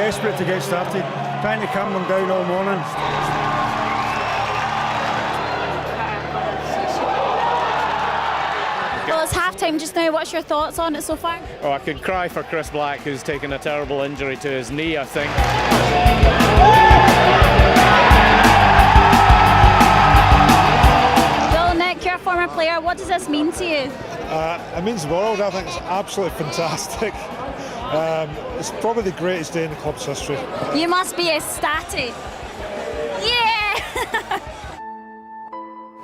desperate to get started, trying to calm them down all morning. Well, it's half-time just now. What's your thoughts on it so far? Oh, I could cry for Chris Black, who's taken a terrible injury to his knee, I think. Well, Nick, you're a former player. What does this mean to you? It means the world. I think it's absolutely fantastic. It's probably the greatest day in the club's history. You must be ecstatic. Yeah!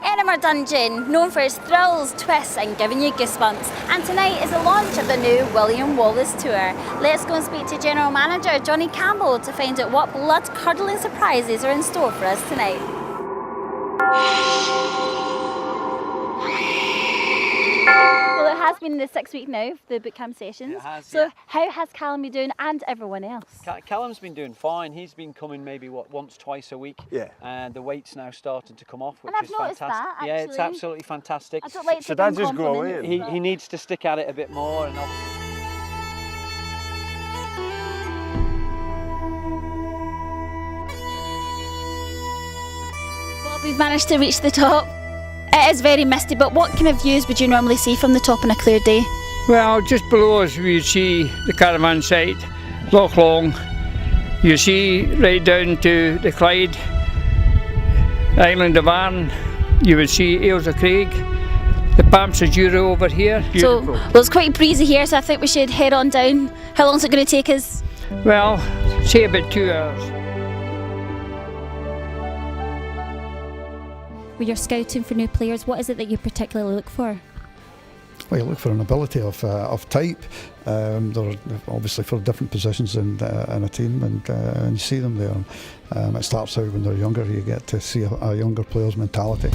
Ennimer Dungeon, known for its thrills, twists and giving you goosebumps. And tonight is the launch of the new William Wallace Tour. Let's go and speak to General Manager Johnny Campbell to find out what blood-curdling surprises are in store for us tonight. Well, it has been the 6th week now of the bootcamp sessions. It has, so yeah. how has Callum been doing and everyone else? Callum's been doing fine. He's been coming maybe once, twice a week. Yeah. And the weight's now starting to come off, which I've is noticed fantastic. that, Yeah, it's actually. absolutely fantastic. I don't like Should to I give him just go away? compliments, He needs to stick at it a bit more, and Well, we've managed to reach the top. It is very misty, but what kind of views would you normally see from the top on a clear day? Well, just below us we see the caravan site, Loch Long. You see right down to the Clyde, Island of Arran. You would see Ailsa Craig, the Pamps of Jura over here. So, Beautiful. well, it's quite breezy here, so I think we should head on down. How long is it going to take us? Well, say about 2 hours. When you're scouting for new players, what is it that you particularly look for? Well, you look for an ability of type. There are obviously for different positions in a team, and you see them there. It starts out when they're younger. You get to see a younger player's mentality.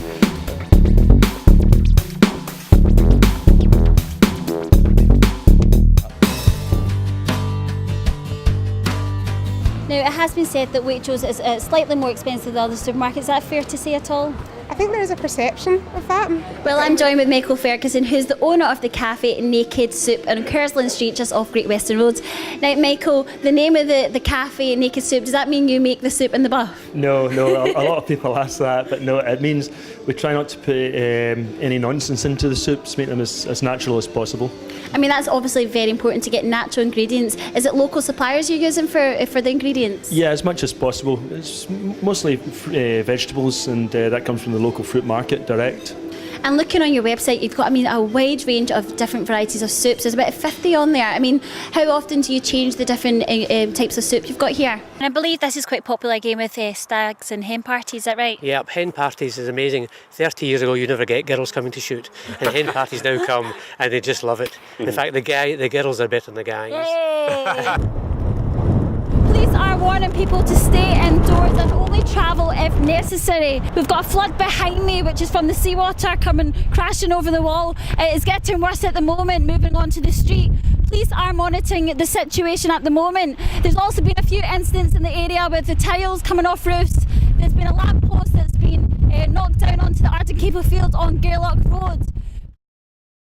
Now, it has been said that Waitrose is slightly more expensive than other supermarkets. Is that fair to say at all? I think there is a perception of that. Well, I'm joined with Michael Ferguson, who's the owner of the cafe Naked Soup on Curzlan Street, just off Great Western Roads. Now, Michael, the name of the cafe Naked Soup, does that mean you make the soup in the bath? No, a lot of people ask that, but no, it means we try not to put any nonsense into the soups, make them as natural as possible. I mean, that's obviously very important to get natural ingredients. Is it local suppliers you're using for the ingredients? Yeah, as much as possible. It's mostly vegetables, and that comes from the local fruit market direct. And looking on your website, you've got, a wide range of different varieties of soups. There's about 50 on there. I mean, how often do you change the different types of soup you've got here? And I believe this is quite popular again with stags and hen parties, is that right? Yep, hen parties is amazing. 30 years ago, you never get girls coming to shoot, and hen parties now come, and they just love it. In fact, the girls are better than the guys. Yay! Police are warning people to stay indoors and only travel if necessary. We've got a flood behind me, which is from the seawater coming crashing over the wall. It is getting worse at the moment, moving onto the street. Police are monitoring the situation at the moment. There's also been a few incidents in the area with the tiles coming off roofs. There's been a lamp post that's been knocked down onto the Arden Cable Field on Gairloch Road.